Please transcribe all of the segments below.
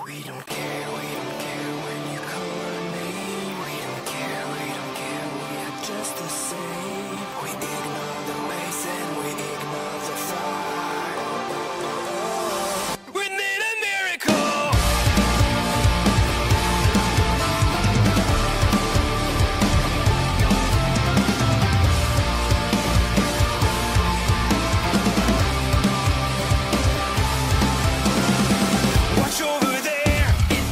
We don't care when you call our name. We don't care, we are just the same. We ignore the waste and we ignore the fire. We need a miracle. Watch over there, it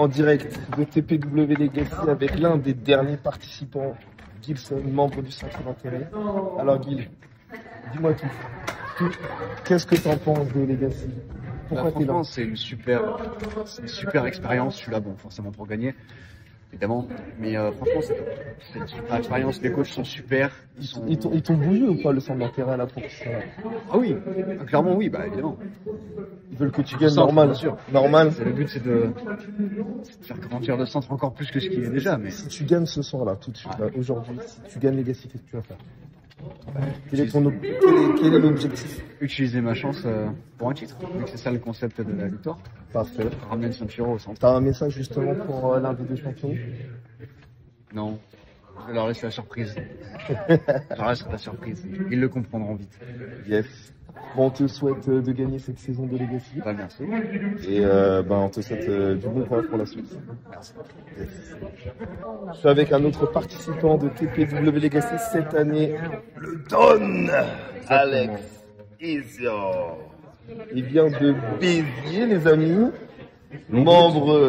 en direct de TPW Legacy avec l'un des derniers participants, Gilson, membre du centre d'intérêt. Alors Gil, dis-moi tout. Qu'est-ce que tu en penses de Legacy? Pourquoi t'es là? Franchement, c'est une super expérience. Je suis là, bon, forcément pour gagner, évidemment. Mais franchement, c'est une super expérience. Les coachs sont super. Ils t'ont bougé ou pas le centre d'intérêt là pour ça? Ah oui, clairement oui, bah évidemment. Ils veulent que tu gagnes normal, bien sûr. Normal. Le but c'est de faire grandir le centre encore plus que ce qu'il est déjà. Mais Si tu gagnes ce soir-là, tout de suite, là, aujourd'hui, si tu gagnes Legacy, qu'est-ce que tu vas faire? Quel est l'objectif? utiliser ma chance pour un titre, vu que c'est ça le concept de la victoire. Parfait. Ramener le ceinture au centre. T'as un message justement pour l'un des deux champions? Non, je leur laisse la surprise. Je leur laisse la surprise. Ils le comprendront vite. Yes. Bon, on te souhaite de gagner cette saison de Legacy. Bah, merci. Et on te souhaite du bon courage pour la suite. Merci. Yes. Je suis avec un autre participant de TPW Legacy cette année, le Don Alex Isior. Il vient de Béziers, les amis. Membre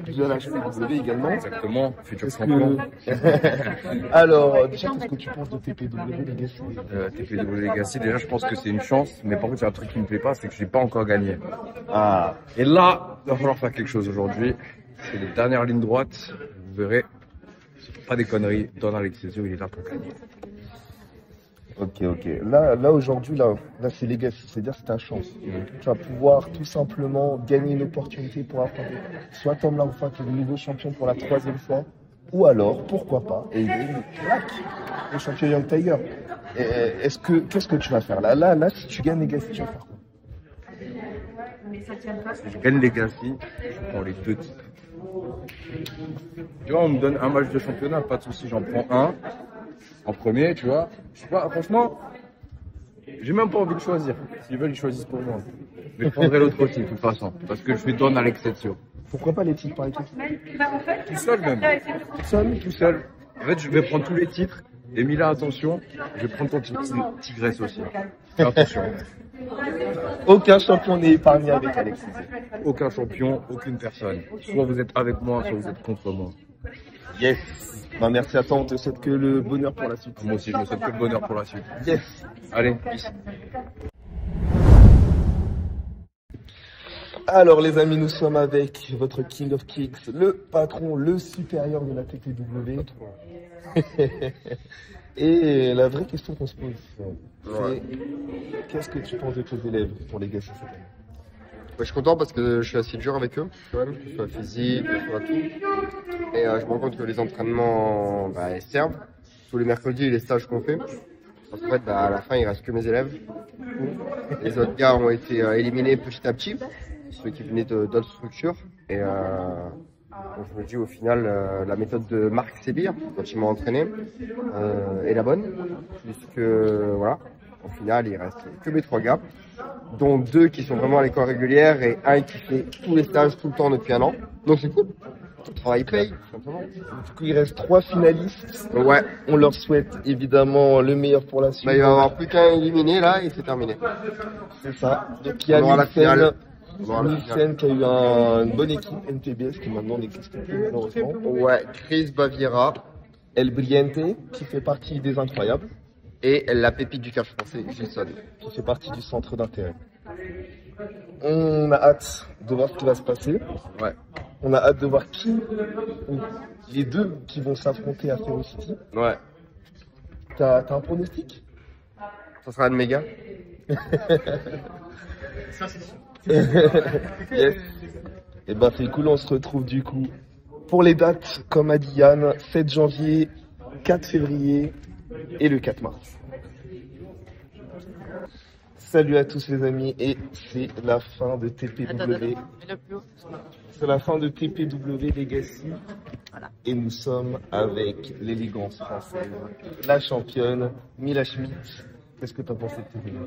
de la TPW également. Exactement, futur Est-ce champion. Alors, déjà, qu'est-ce que tu penses de TPW Legacy? TPW Legacy, déjà je pense que c'est une chance, mais par contre il y a un truc qui me plaît pas, c'est que j'ai pas encore gagné. Ah, Et là, il va falloir faire quelque chose aujourd'hui. C'est les dernières lignes droites, vous verrez. Pas des conneries, Don Alexisio, il est là pour gagner. ok. Là aujourd'hui, là c'est Legacy, c'est-à-dire c'est ta chance. Tu vas pouvoir tout simplement gagner une opportunité pour affronter soit Tom Langfa, qui est le nouveau champion pour la 3e fois, ou alors, pourquoi pas, et le champion Young Tiger. Qu'est-ce que tu vas faire là, si tu gagnes Legacy, tu vas faire quoi? Si je gagne Legacy, je prends les 2 titres. Tu vois, on me donne un match de championnat, pas de souci, j'en prends un. En premier, tu vois. Je sais pas, franchement, j'ai même pas envie de choisir. S'ils veulent, ils choisissent pour moi. Mais je prendrai l'autre aussi, de toute façon. Parce que je fais Don Alexisio. Pourquoi pas les titres par équipe? Tout seul même. Tout seul. En fait, je vais prendre tous les titres. Et Mila, attention, je vais prendre ton tigresse aussi. Fais attention. Aucun champion n'est épargné avec Alex. Aucun champion, aucune personne. Soit vous êtes avec moi, soit vous êtes contre moi. Yes. Merci à toi, on te souhaite que le bonheur pour la suite. Moi aussi, je me souhaite que le bonheur pour la suite. Yes. Allez, peace. Alors les amis, nous sommes avec votre King of Kicks, le patron, le supérieur de la TPW. Et la vraie question qu'on se pose, c'est qu'est-ce que tu penses de tes élèves pour Legacy cette année? Je suis content parce que je suis assez dur avec eux, quand même, que ce soit physique, que ce soit tout. Et je me rends compte que les entraînements ils servent. Tous les mercredis, les stages qu'on fait. Parce qu'en fait, à la fin, il reste que mes élèves. Les autres gars ont été éliminés petit à petit, ceux qui venaient d'autres structures. Et donc je me dis au final, la méthode de Marc Sébir, quand il m'a entraîné, est la bonne. Puisque voilà, au final, il reste que mes 3 gars, dont 2 qui sont vraiment à l'école régulière et un qui fait tous les stages tout le temps depuis un an. Donc c'est cool. Le travail paye, tout simplement. Du coup, il reste 3 finalistes. Ouais. On leur souhaite évidemment le meilleur pour la suite. Il va y avoir plus qu'un éliminé là et c'est terminé. C'est ça. Donc il y a On aura la finale. Nielsen qui a eu une bonne équipe NTBS qui maintenant n'existe plus malheureusement. Ouais, Chris Baviera El Briente qui fait partie des incroyables, et la pépite du catch français, Gilson. qui fait partie du centre d'intérêt. On a hâte de voir ce qui va se passer. Ouais. On a hâte de voir ou les deux qui vont s'affronter à Ferocity. Ouais. T'as un pronostic? Ça sera un de mes gars. Yes. Et c'est cool, on se retrouve du coup pour les dates, comme a dit Yann, 7 janvier, 4 février et le 4 mars. Salut à tous les amis, et c'est la fin de TPW. C'est la fin de TPW Legacy. Voilà. Et nous sommes avec l'élégance française, la championne, Mila Schmidt. Qu'est-ce que tu as pensé de TPW?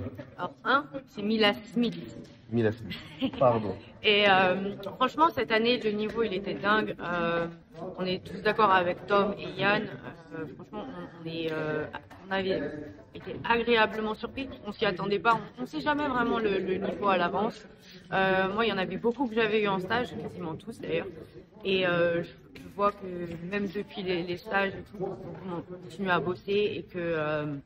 Alors, c'est Mila Smith. Mila Schmidt, pardon. Et franchement, cette année, le niveau, il était dingue. on est tous d'accord avec Tom et Yann. Franchement, on avait été agréablement surpris. On s'y attendait pas. On ne sait jamais vraiment le niveau à l'avance. Moi, il y en avait beaucoup que j'avais eu en stage, quasiment tous d'ailleurs. Et je vois que même depuis les stages et tout, on continue à bosser et que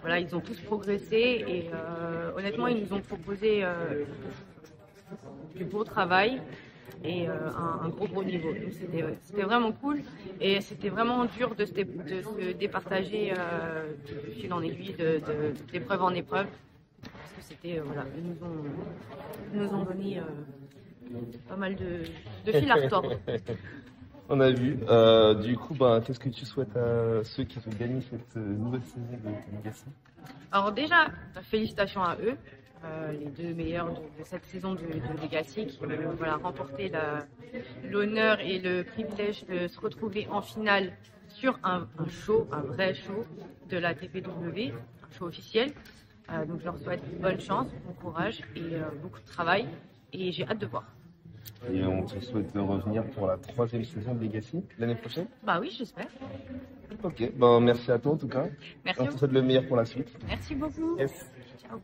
voilà, ils ont tous progressé. Et honnêtement, ils nous ont proposé du beau travail et un gros niveau. Donc c'était vraiment cool et c'était vraiment dur de se départager de fil en aiguille, d'épreuve en épreuve. Parce que c'était, voilà, ils nous ont donné pas mal de fil à retordre. On a vu. Du coup, qu'est-ce que tu souhaites à ceux qui ont gagné cette nouvelle saison de Legacy? Alors déjà, félicitations à eux. Les deux meilleurs de cette saison de Legacy qui ont remporté l'honneur et le privilège de se retrouver en finale sur un vrai show de la TPW, un show officiel. Donc je leur souhaite bonne chance, bon courage et beaucoup de travail et j'ai hâte de voir. Et on te souhaite de revenir pour la 3e saison de Legacy l'année prochaine? Bah oui, j'espère. Ok, merci à toi en tout cas. Merci. On te souhaite le meilleur pour la suite. Merci beaucoup. Yes. Ciao.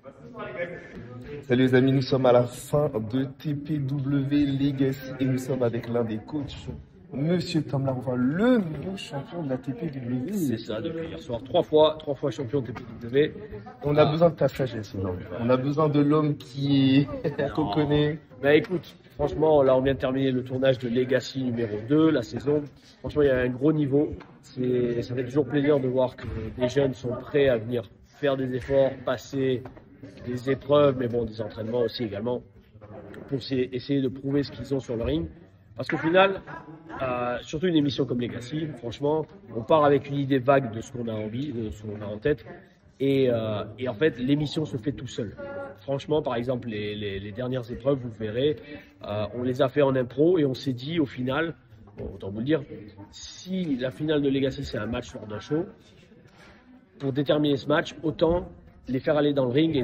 Salut les amis, nous sommes à la fin de TPW Legacy et nous sommes avec l'un des coachs, Monsieur Tom Larouva, le nouveau champion de la TPW. C'est ça, depuis hier soir, trois fois champion de TPW. On a besoin de ta sagesse, non? On a besoin de l'homme qu'on connaît. Bah écoute, franchement, là on vient de terminer le tournage de Legacy numéro 2, la saison. Franchement, il y a un gros niveau. Ça fait toujours plaisir de voir que des jeunes sont prêts à venir faire des efforts, passer des épreuves, mais bon, des entraînements aussi également, pour essayer de prouver ce qu'ils ont sur le ring. Parce qu'au final, surtout une émission comme Legacy, franchement, on part avec une idée vague de ce qu'on a envie, de ce qu'on a en tête. Et en fait, l'émission se fait tout seul. Franchement, par exemple, les dernières épreuves, vous verrez, on les a fait en impro et on s'est dit au final, bon, autant vous le dire, si la finale de Legacy c'est un match lors d'un show, pour déterminer ce match, autant les faire aller dans le ring et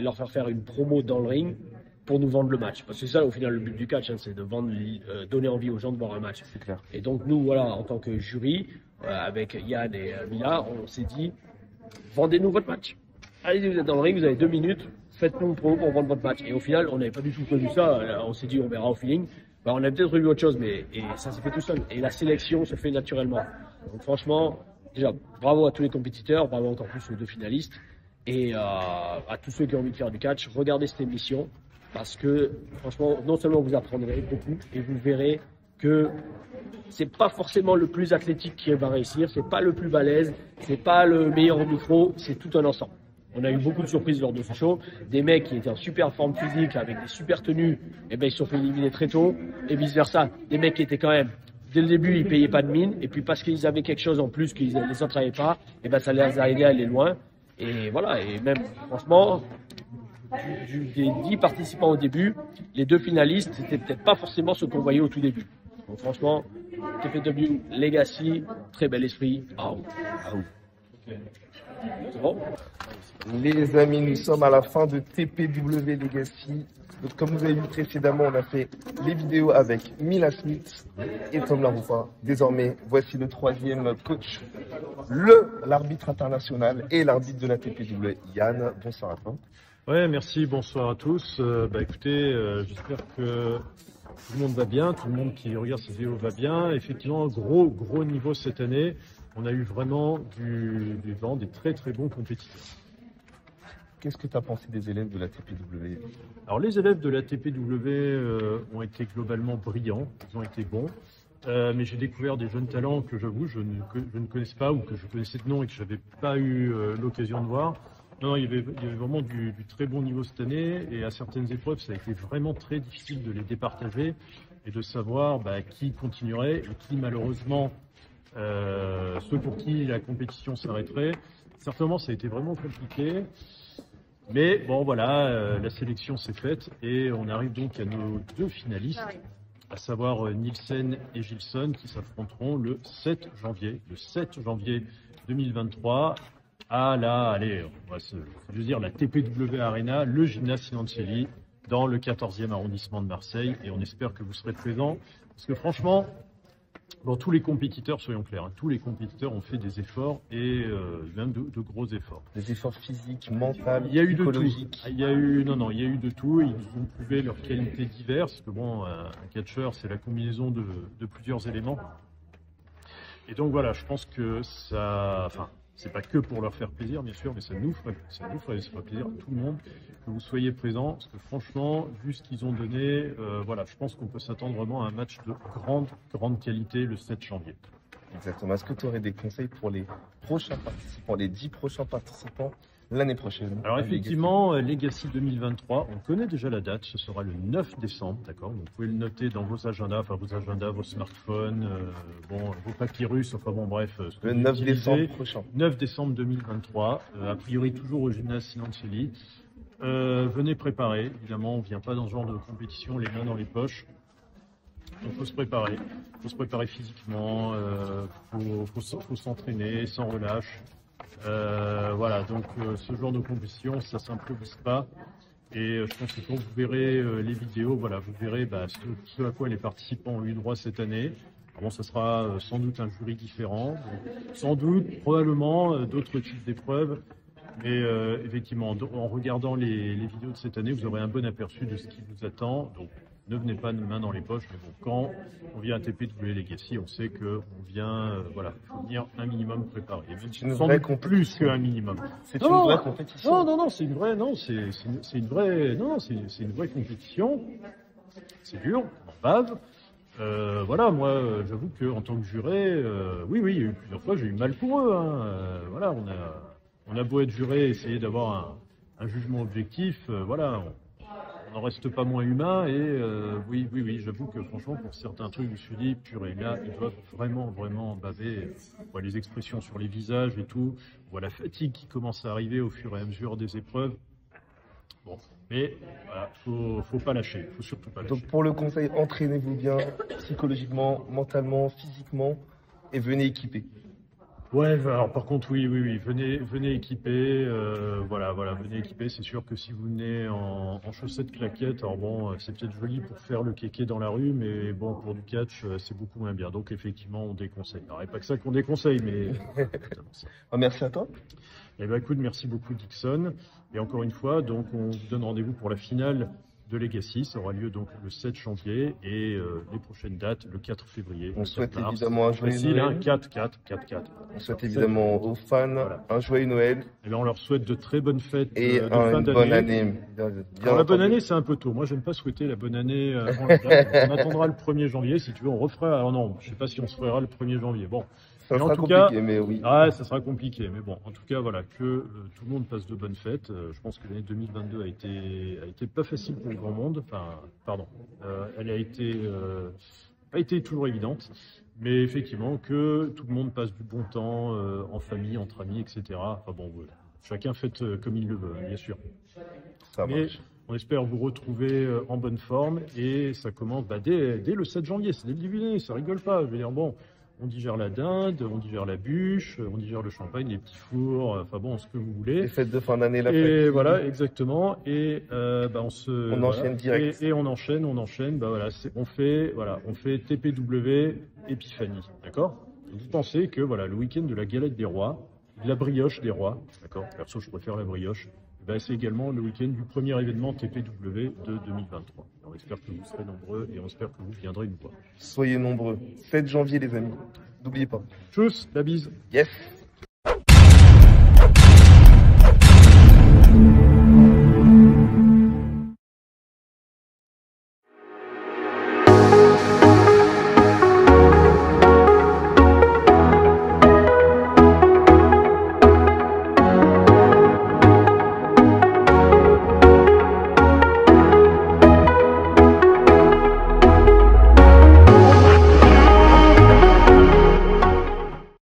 leur faire faire une promo dans le ring pour nous vendre le match. Parce que c'est ça, au final, le but du catch, c'est de donner envie aux gens de voir un match. C'est clair. Et donc, nous, voilà, en tant que jury, avec Yann et Mila, on s'est dit, vendez-nous votre match. Allez, vous êtes dans le ring, vous avez 2 minutes, faites-nous une promo pour vendre votre match. Et au final, on n'avait pas du tout prévu ça. On s'est dit, on verra au feeling. On a peut-être prévu autre chose, mais ça s'est fait tout seul. Et la sélection se fait naturellement. Donc, franchement, déjà, bravo à tous les compétiteurs, bravo encore plus aux 2 finalistes. Et à tous ceux qui ont envie de faire du catch, regardez cette émission. Parce que, franchement, non seulement vous apprendrez beaucoup, et vous verrez que c'est pas forcément le plus athlétique qui va réussir, c'est pas le plus balèze, c'est pas le meilleur au micro, c'est tout un ensemble. On a eu beaucoup de surprises lors de ce show. Des mecs qui étaient en super forme physique, avec des super tenues, et ben ils se sont fait éliminer très tôt, et vice versa. Des mecs qui étaient quand même, dès le début, ils payaient pas de mine, et puis parce qu'ils avaient quelque chose en plus que les autres n'avaient pas, et ben ça les a aidés à aller loin. Et voilà, et même, franchement, des 10 participants au début, les 2 finalistes, c'était peut-être pas forcément ce qu'on voyait au tout début. Donc franchement, TPW Legacy, très bel esprit. C'est bon? Les amis, nous sommes à la fin de TPW Legacy. Donc, comme vous avez vu précédemment, on a fait les vidéos avec Mila Smith et Tom Larouva. Désormais, voici le 3e coach, l'arbitre international et l'arbitre de la TPW, Yann. Bonsoir à toi. Ouais, merci, bonsoir à tous. Écoutez, j'espère que tout le monde va bien, tout le monde qui regarde ces vidéos va bien. Effectivement, gros niveau cette année. On a eu vraiment du vent, des très bons compétiteurs. Qu'est-ce que tu as pensé des élèves de la TPW? Alors les élèves de la TPW ont été globalement brillants, ils ont été bons. Mais j'ai découvert des jeunes talents que j'avoue je ne connaissais pas ou que je connaissais de nom et que je n'avais pas eu l'occasion de voir. Non, il y avait vraiment du très bon niveau cette année et à certaines épreuves, ça a été vraiment très difficile de les départager et de savoir qui continuerait et qui malheureusement, ceux pour qui la compétition s'arrêterait. Certainement, ça a été vraiment compliqué. Mais bon, voilà, la sélection s'est faite et on arrive donc à nos 2 finalistes, à savoir Nielsen et Gilson, qui s'affronteront le 7 janvier 2023 à la TPW Arena, le gymnase Sinancelli, dans le 14e arrondissement de Marseille. Et on espère que vous serez présents, parce que franchement, Bon, tous les compétiteurs, soyons clairs, hein, tous les compétiteurs ont fait des efforts et même de gros efforts. Des efforts physiques, mentaux, Il y a eu de tout. psychologiques. Il y a eu, non, il y a eu de tout. Ils nous ont prouvé leurs qualités diverses. Que bon, un catcheur, c'est la combinaison de plusieurs éléments. Et donc voilà, je pense que ça, enfin, c'est pas que pour leur faire plaisir, bien sûr, mais ça fera plaisir à tout le monde que vous soyez présents, parce que franchement, vu ce qu'ils ont donné, voilà, je pense qu'on peut s'attendre vraiment à un match de grande qualité le 7 janvier. Exactement. Est-ce que tu aurais des conseils pour les prochains participants, les 10 prochains participants l'année prochaine? Alors effectivement, Legacy 2023, on connaît déjà la date, ce sera le 9 décembre, d'accord? Vous pouvez le noter dans vos agendas, vos smartphones, bon, vos papyrus, enfin bon, bref. Le 9 décembre prochain. 9 décembre 2023, a priori toujours au gymnase Sinancelli. Venez préparer, évidemment, on ne vient pas dans ce genre de compétition les mains dans les poches. Il faut se préparer physiquement, faut s'entraîner sans relâche. Voilà, donc ce genre de compétition, ça s'improvise pas. Et je pense que quand vous verrez les vidéos, voilà, vous verrez ce à quoi les participants ont eu droit cette année. Alors bon, ça sera sans doute un jury différent, donc, sans doute, probablement d'autres types d'épreuves. Mais effectivement, en regardant les vidéos de cette année, vous aurez un bon aperçu de ce qui vous attend. Donc, ne venez pas de main dans les poches, mais bon, quand on vient à TPW Legacy, on sait qu'on vient, voilà, faut venir un minimum préparé. C'est une vraie plus qu'un minimum. C'est une vraie compétition. Non, c'est une vraie, c'est une vraie compétition. C'est dur, on bave. Voilà, moi, j'avoue qu'en tant que juré, oui, il y a eu plusieurs fois, j'ai eu mal pour eux. Hein. Voilà, on a beau être juré, essayer d'avoir un jugement objectif, voilà. On n'en reste pas moins humain et oui, j'avoue que franchement pour certains trucs je me suis dit purée là ils doivent vraiment baver. On voit les expressions sur les visages et tout, on voit la fatigue qui commence à arriver au fur et à mesure des épreuves. Bon, mais voilà, faut pas lâcher, faut surtout pas lâcher. Donc pour le conseil, entraînez-vous bien psychologiquement, mentalement, physiquement et venez équipés. Ouais, alors par contre, oui, venez équipé, voilà, venez équipé. C'est sûr que si vous venez en chaussettes claquettes, alors bon, c'est peut-être joli pour faire le kéké dans la rue, mais bon, pour du catch, c'est beaucoup moins bien. Donc effectivement, on déconseille. Alors, il n'y a pas que ça qu'on déconseille, mais... Merci à toi. Eh ben, écoute, merci beaucoup Dixon. Et encore une fois, donc on vous donne rendez-vous pour la finale de Legacy. Ça aura lieu donc le 7 janvier et les prochaines dates le 4 février. On souhaite évidemment un joyeux Noël. 4. On souhaite évidemment aux fans un joyeux Noël. Et là, on leur souhaite de très bonnes fêtes et de fin une bonne année. Alors, la bonne année, c'est un peu tôt. Moi, j'aime pas souhaiter la bonne année avant la date. On attendra le 1er janvier. Si tu veux, on refera. Alors non, je sais pas si on se fera le 1er janvier. Bon. Ça sera compliqué, mais oui. Ah, ça sera compliqué, mais bon, en tout cas, voilà, que tout le monde passe de bonnes fêtes. Je pense que l'année 2022 a été pas facile pour le grand monde. Enfin, pardon, elle a été toujours évidente, mais effectivement que tout le monde passe du bon temps en famille, entre amis, etc. Enfin bon, voilà. Chacun fait comme il le veut, hein, bien sûr. Ça mais marche. on espère vous retrouver en bonne forme et ça commence dès le 7 janvier. C'est dès le début d'année, ça rigole pas. Je veux dire, bon. On digère la dinde, on digère la bûche, on digère le champagne, les petits fours, enfin bon, ce que vous voulez. Les fêtes de fin d'année, la Et fête. voilà, exactement. Et on enchaîne direct. Et on enchaîne. Bah voilà, on fait TPW Épiphanie, d'accord. Vous pensez que voilà, le week-end de la galette des rois, de la brioche des rois, d'accord. Perso, je préfère la brioche. Ben, c'est également le week-end du premier événement TPW de 2023. On espère que vous serez nombreux et on espère que vous viendrez nous voir. Soyez nombreux. 7 janvier, les amis. N'oubliez pas. Tchuss, la bise. Yes.